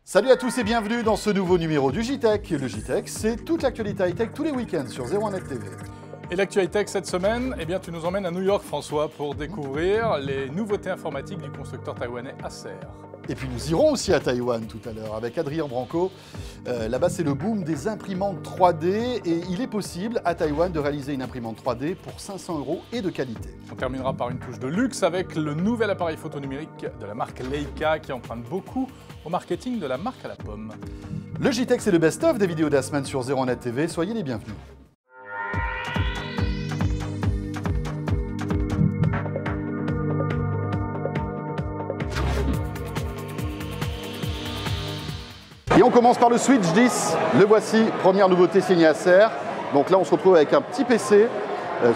Salut à tous et bienvenue dans ce nouveau numéro du JTech. Le JTech, c'est toute l'actualité high-tech tous les week-ends sur 01net TV. Et l'actualité tech cette semaine, eh bien, tu nous emmènes à New York, François, pour découvrir les nouveautés informatiques du constructeur taïwanais Acer. Et puis nous irons aussi à Taïwan tout à l'heure avec Adrien Branco. Là-bas, c'est le boom des imprimantes 3D et il est possible à Taïwan de réaliser une imprimante 3D pour 500 € et de qualité. On terminera par une touche de luxe avec le nouvel appareil photo numérique de la marque Leica qui emprunte beaucoup au marketing de la marque à la pomme. Le JTech, c'est le best-of des vidéos de la semaine sur 01net TV. Soyez les bienvenus. Et on commence par le Switch 10. Le voici, première nouveauté signée Acer. Donc là, on se retrouve avec un petit PC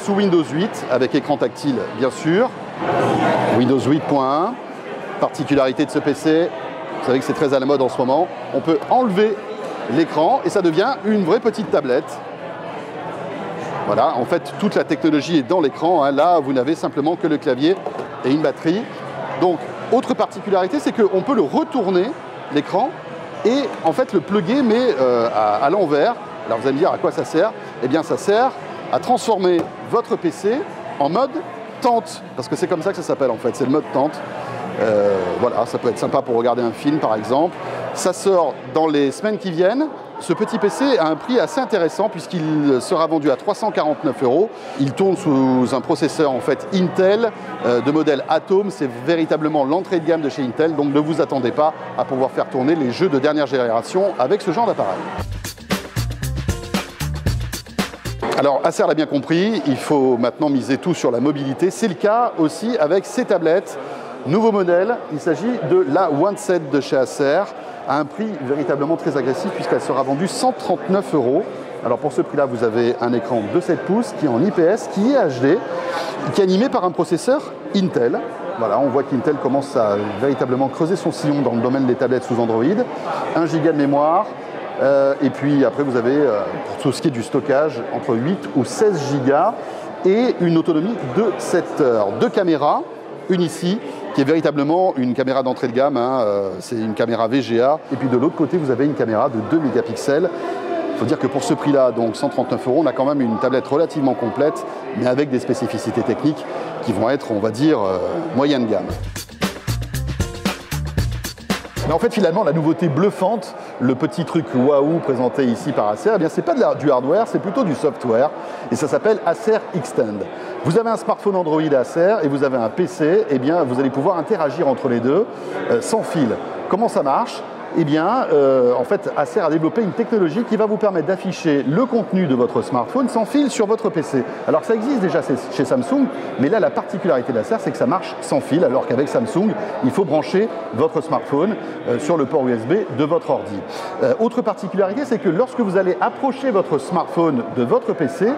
sous Windows 8, avec écran tactile, bien sûr. Windows 8.1. Particularité de ce PC, vous savez que c'est très à la mode en ce moment. On peut enlever l'écran et ça devient une vraie petite tablette. Voilà, en fait, toute la technologie est dans l'écran. Hein. Là, vous n'avez simplement que le clavier et une batterie. Donc, autre particularité, c'est qu'on peut le retourner, l'écran, et en fait le plugger mais à l'envers. Alors vous allez me dire à quoi ça sert? Eh bien ça sert à transformer votre PC en mode tente, parce que c'est comme ça que ça s'appelle en fait, c'est le mode tente. Voilà, ça peut être sympa pour regarder un film par exemple. Ça sort dans les semaines qui viennent. Ce petit PC a un prix assez intéressant puisqu'il sera vendu à 349 €. Il tourne sous un processeur en fait Intel de modèle Atom. C'est véritablement l'entrée de gamme de chez Intel, donc ne vous attendez pas à pouvoir faire tourner les jeux de dernière génération avec ce genre d'appareil. Alors Acer l'a bien compris, il faut maintenant miser tout sur la mobilité. C'est le cas aussi avec ces tablettes. Nouveau modèle, il s'agit de la One Set de chez Acer, à un prix véritablement très agressif puisqu'elle sera vendue 139 €. Alors pour ce prix-là, vous avez un écran de 7 pouces qui est en IPS, qui est HD, qui est animé par un processeur Intel. Voilà, on voit qu'Intel commence à véritablement creuser son sillon dans le domaine des tablettes sous Android. 1 Go de mémoire, et puis après vous avez, pour tout ce qui est du stockage, entre 8 ou 16 Go et une autonomie de 7 heures. Deux caméras, une ici, qui est véritablement une caméra d'entrée de gamme, hein, c'est une caméra VGA. Et puis de l'autre côté, vous avez une caméra de 2 mégapixels. Il faut dire que pour ce prix-là, donc 139 €, on a quand même une tablette relativement complète, mais avec des spécificités techniques qui vont être, on va dire, moyenne gamme. Mais en fait, finalement, la nouveauté bluffante, le petit truc waouh présenté ici par Acer, eh bien, c'est pas du hardware, c'est plutôt du software. Et ça s'appelle Acer Extend. Vous avez un smartphone Android Acer et vous avez un PC, eh bien, vous allez pouvoir interagir entre les deux sans fil. Comment ça marche? Eh bien, en fait, Acer a développé une technologie qui va vous permettre d'afficher le contenu de votre smartphone sans fil sur votre PC. Alors, ça existe déjà chez Samsung, mais là, la particularité d'Acer, c'est que ça marche sans fil, alors qu'avec Samsung, il faut brancher votre smartphone sur le port USB de votre ordi. Autre particularité, c'est que lorsque vous allez approcher votre smartphone de votre PC,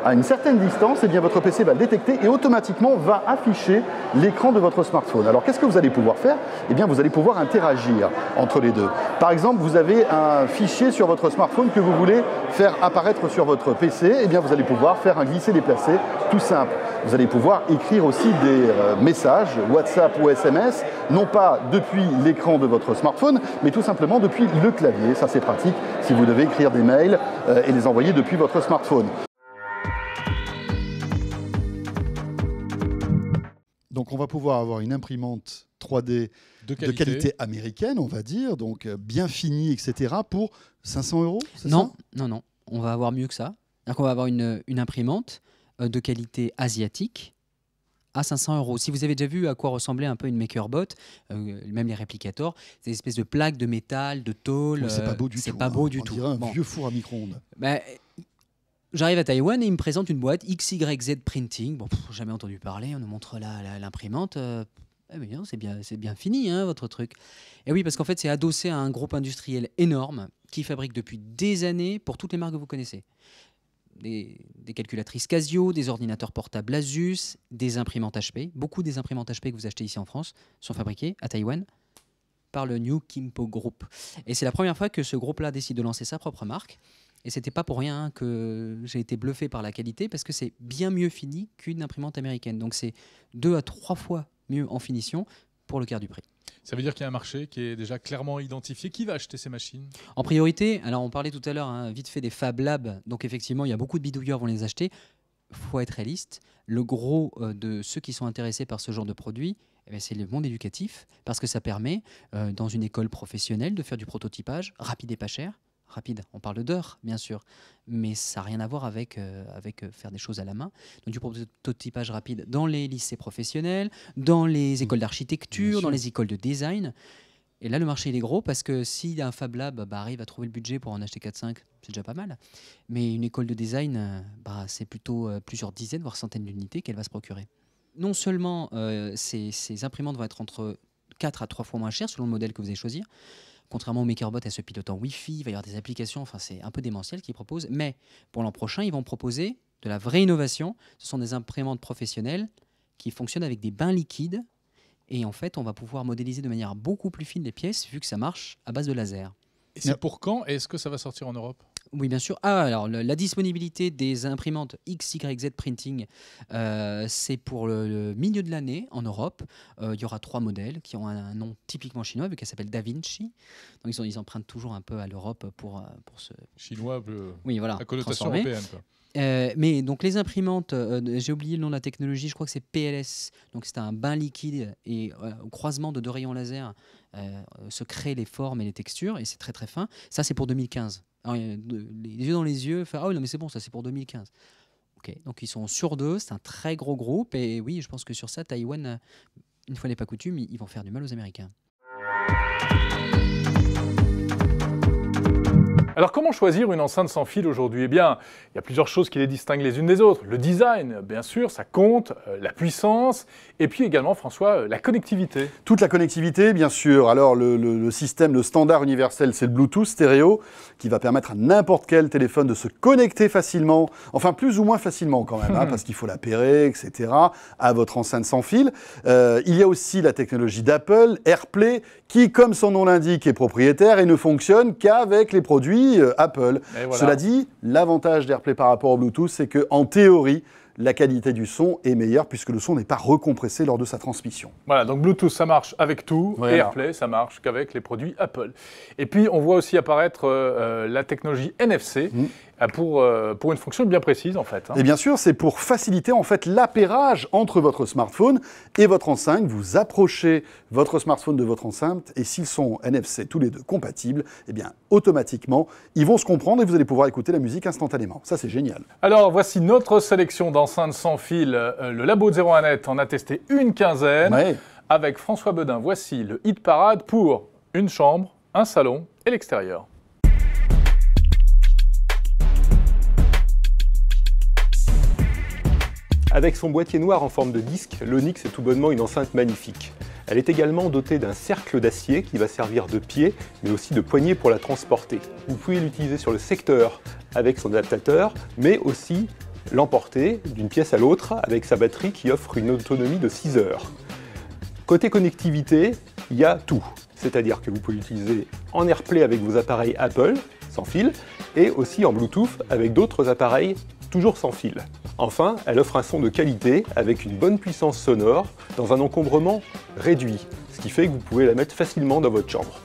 à une certaine distance, eh bien, votre PC va le détecter et automatiquement va afficher l'écran de votre smartphone. Alors qu'est-ce que vous allez pouvoir faire? Eh bien, vous allez pouvoir interagir entre les deux. Par exemple, vous avez un fichier sur votre smartphone que vous voulez faire apparaître sur votre PC, eh bien, vous allez pouvoir faire un glisser-déplacer tout simple. Vous allez pouvoir écrire aussi des messages, WhatsApp ou SMS, non pas depuis l'écran de votre smartphone, mais tout simplement depuis le clavier. Ça, c'est pratique si vous devez écrire des mails et les envoyer depuis votre smartphone. Donc on va pouvoir avoir une imprimante 3D de qualité américaine, on va dire, donc bien finie, etc. pour 500 €, c'est ça? Non. On va avoir mieux que ça. On va avoir une imprimante de qualité asiatique à 500 €. Si vous avez déjà vu à quoi ressemblait un peu une MakerBot, même les réplicators, c'est des espèces de plaques de métal, de tôle. C'est pas beau du tout. C'est pas beau du tout. On dirait un vieux four à micro-ondes. J'arrive à Taïwan et ils me présentent une boîte XYZ Printing. Bon, jamais entendu parler. On nous montre l'imprimante. C'est bien fini, hein, votre truc. Et oui, parce qu'en fait, c'est adossé à un groupe industriel énorme qui fabrique depuis des années pour toutes les marques que vous connaissez. Des calculatrices Casio, des ordinateurs portables Asus, des imprimantes HP. Beaucoup des imprimantes HP que vous achetez ici en France sont fabriquées à Taïwan par le New Kimpo Group. Et c'est la première fois que ce groupe-là décide de lancer sa propre marque. Et c'était pas pour rien que j'ai été bluffé par la qualité, parce que c'est bien mieux fini qu'une imprimante américaine. Donc c'est 2 à 3 fois mieux en finition pour le quart du prix. Ça veut dire qu'il y a un marché qui est déjà clairement identifié. Qui va acheter ces machines? En priorité, alors on parlait tout à l'heure vite fait des Fab Labs, donc effectivement il y a beaucoup de bidouilleurs vont les acheter. Faut être réaliste. Le gros de ceux qui sont intéressés par ce genre de produit, c'est le monde éducatif, parce que ça permet, dans une école professionnelle, de faire du prototypage rapide et pas cher. Rapide, on parle d'heures, bien sûr, mais ça n'a rien à voir avec faire des choses à la main. Donc du prototypage rapide dans les lycées professionnels, dans les écoles d'architecture, dans les écoles de design. Et là, le marché, il est gros parce que si un Fab Lab arrive à trouver le budget pour en acheter 4-5, c'est déjà pas mal. Mais une école de design, c'est plutôt plusieurs dizaines, voire centaines d'unités qu'elle va se procurer. Non seulement ces imprimantes vont être entre 4 à 3 fois moins chères selon le modèle que vous allez choisir. Contrairement au MakerBot, elle se pilote en Wi-Fi, il va y avoir des applications, enfin c'est un peu démentiel qu'ils proposent. Mais pour l'an prochain, ils vont proposer de la vraie innovation. Ce sont des imprimantes professionnelles qui fonctionnent avec des bains liquides. Et en fait, on va pouvoir modéliser de manière beaucoup plus fine les pièces, vu que ça marche à base de laser. Et c'est pour quand? Est-ce que ça va sortir en Europe? Oui, bien sûr. Alors, la disponibilité des imprimantes XYZ Printing, c'est pour le milieu de l'année en Europe. Il y aura 3 modèles qui ont un nom typiquement chinois, vu qu'elle s'appelle Da Vinci. Donc, ils empruntent toujours un peu à l'Europe pour ce... Chinois, oui, voilà, la connotation transformé. européenne, quoi. Mais donc les imprimantes, j'ai oublié le nom de la technologie, je crois que c'est PLS. Donc c'est un bain liquide et au croisement de 2 rayons laser se créent les formes et les textures et c'est très très fin. Ça c'est pour 2015. Alors, les yeux dans les yeux, ah oui non mais c'est bon, ça c'est pour 2015. Ok, donc ils sont sur 2, c'est un très gros groupe et oui je pense que sur ça Taïwan, une fois n'est pas coutume, ils vont faire du mal aux Américains. Alors comment choisir une enceinte sans fil aujourd'hui? Eh bien, il y a plusieurs choses qui les distinguent les unes des autres. Le design, bien sûr, ça compte, la puissance, et puis également, François, la connectivité. Toute la connectivité, bien sûr. Alors le système, le standard universel, c'est le Bluetooth stéréo, qui va permettre à n'importe quel téléphone de se connecter facilement, enfin plus ou moins facilement quand même, parce qu'il faut l'appairer, etc., à votre enceinte sans fil. Il y a aussi la technologie d'Apple, AirPlay, qui, comme son nom l'indique, est propriétaire et ne fonctionne qu'avec les produits Apple. Voilà. Cela dit, l'avantage d'AirPlay par rapport au Bluetooth, c'est qu'en théorie, la qualité du son est meilleure puisque le son n'est pas recompressé lors de sa transmission. Voilà, donc Bluetooth, ça marche avec tout, Voilà. et AirPlay, ça marche qu'avec les produits Apple. Et puis, on voit aussi apparaître la technologie NFC pour une fonction bien précise, en fait. Et bien sûr, c'est pour faciliter en fait l'appairage entre votre smartphone et votre enceinte. Vous approchez votre smartphone de votre enceinte et s'ils sont NFC tous les deux compatibles, eh bien automatiquement, ils vont se comprendre et vous allez pouvoir écouter la musique instantanément. Ça, c'est génial. Alors, voici notre sélection d'enceintes sans fil. Le labo de 01net en a testé une quinzaine. Ouais. Avec François Bedin, voici le hit parade pour une chambre, un salon et l'extérieur. Avec son boîtier noir en forme de disque, l'Onyx est tout bonnement une enceinte magnifique. Elle est également dotée d'un cercle d'acier qui va servir de pied, mais aussi de poignée pour la transporter. Vous pouvez l'utiliser sur le secteur avec son adaptateur, mais aussi l'emporter d'une pièce à l'autre avec sa batterie qui offre une autonomie de 6 heures. Côté connectivité, il y a tout. C'est-à-dire que vous pouvez l'utiliser en AirPlay avec vos appareils Apple, sans fil, et aussi en Bluetooth avec d'autres appareils toujours sans fil. Enfin, elle offre un son de qualité avec une bonne puissance sonore dans un encombrement réduit, ce qui fait que vous pouvez la mettre facilement dans votre chambre.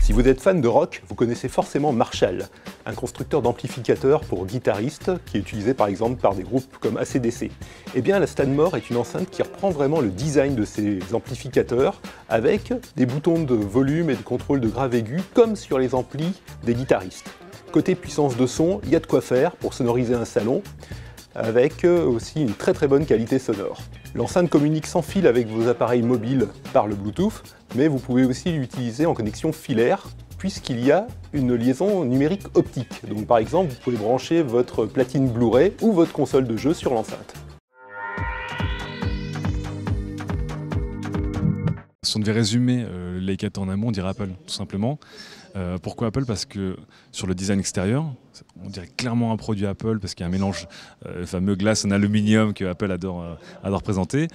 Si vous êtes fan de rock, vous connaissez forcément Marshall, un constructeur d'amplificateurs pour guitaristes qui est utilisé par exemple par des groupes comme AC/DC. Eh bien la Stanmore est une enceinte qui reprend vraiment le design de ces amplificateurs avec des boutons de volume et de contrôle de grave aigu comme sur les amplis des guitaristes. Côté puissance de son, il y a de quoi faire pour sonoriser un salon, avec aussi une très bonne qualité sonore. L'enceinte communique sans fil avec vos appareils mobiles par le Bluetooth, mais vous pouvez aussi l'utiliser en connexion filaire, puisqu'il y a une liaison numérique optique. Donc par exemple, vous pouvez brancher votre platine Blu-ray ou votre console de jeu sur l'enceinte. Si on devait résumer Leica en amont, on dirait Apple, tout simplement. Pourquoi Apple? Parce que sur le design extérieur, on dirait clairement un produit Apple parce qu'il y a un mélange, le fameux glace en aluminium que Apple adore présenter.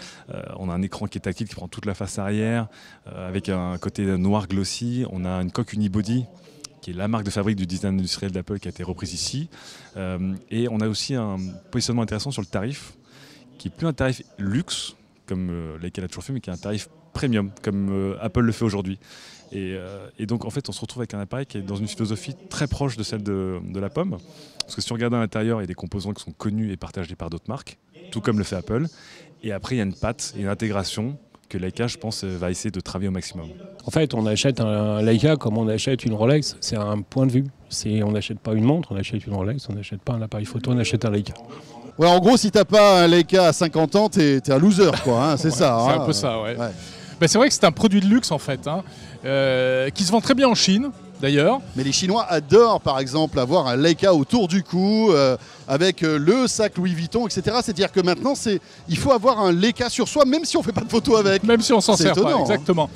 On a un écran qui est tactile, qui prend toute la face arrière, avec un côté noir glossy. On a une coque unibody qui est la marque de fabrique du design industriel d'Apple qui a été reprise ici. Et on a aussi un positionnement intéressant sur le tarif, qui n'est plus un tarif luxe, comme Leica l'a toujours fait, mais qui est un tarif premium, comme Apple le fait aujourd'hui. Et donc en fait on se retrouve avec un appareil qui est dans une philosophie très proche de celle de la pomme. Parce que si on regarde à l'intérieur, il y a des composants qui sont connus et partagés par d'autres marques, tout comme le fait Apple. Et après il y a une patte et une intégration que Leica, je pense, va essayer de travailler au maximum. En fait, on achète un Leica comme on achète une Rolex, c'est un point de vue. On n'achète pas une montre, on achète une Rolex, on n'achète pas un appareil photo, on achète un Leica. Ouais, en gros, si t'as pas un Leica à 50 ans, t'es un loser, quoi. Hein, c'est ça. C'est hein. un peu ça, ouais. Ben, c'est vrai que c'est un produit de luxe, en fait, hein, qui se vend très bien en Chine, d'ailleurs. Mais les Chinois adorent, par exemple, avoir un Leica autour du cou, avec le sac Louis Vuitton, etc. C'est-à-dire que maintenant, il faut avoir un Leica sur soi, même si on fait pas de photos avec. Même si on s'en C'est sert pas, étonnant, exactement.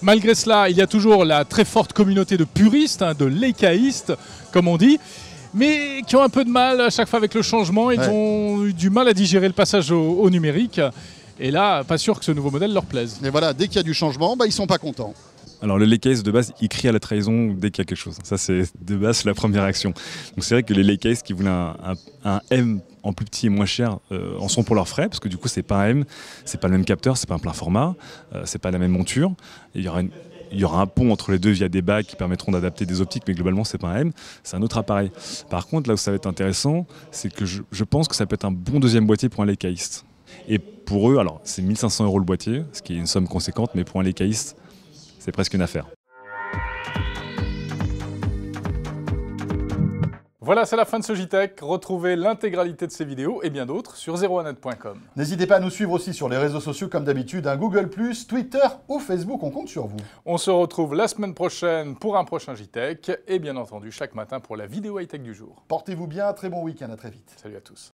Malgré cela, il y a toujours la très forte communauté de puristes, hein, de Leicaïstes, comme on dit, mais qui ont un peu de mal à chaque fois avec le changement. Ils ont eu du mal à digérer le passage au numérique. Et là, pas sûr que ce nouveau modèle leur plaise. Et voilà, dès qu'il y a du changement, ils sont pas contents. Alors le Leicaïste de base, il crie à la trahison dès qu'il y a quelque chose. Ça c'est de base la première action. Donc c'est vrai que les Leicaïstes qui voulaient un M en plus petit et moins cher en sont pour leurs frais, parce que du coup c'est pas un M, c'est pas le même capteur, c'est pas un plein format, c'est pas la même monture. Et il y aura un pont entre les deux via des bagues qui permettront d'adapter des optiques, mais globalement c'est pas un M, c'est un autre appareil. Par contre là où ça va être intéressant, c'est que je pense que ça peut être un bon deuxième boîtier pour un Leicaïste. Et pour eux, alors c'est 1 500 € le boîtier, ce qui est une somme conséquente, mais pour un Leicaïste, c'est presque une affaire. Voilà, c'est la fin de ce JTech. Retrouvez l'intégralité de ces vidéos et bien d'autres sur 01net.com. N'hésitez pas à nous suivre aussi sur les réseaux sociaux comme d'habitude, Google+, Twitter ou Facebook, on compte sur vous. On se retrouve la semaine prochaine pour un prochain JTech et bien entendu chaque matin pour la vidéo high-tech du jour. Portez-vous bien, très bon week-end, à très vite. Salut à tous.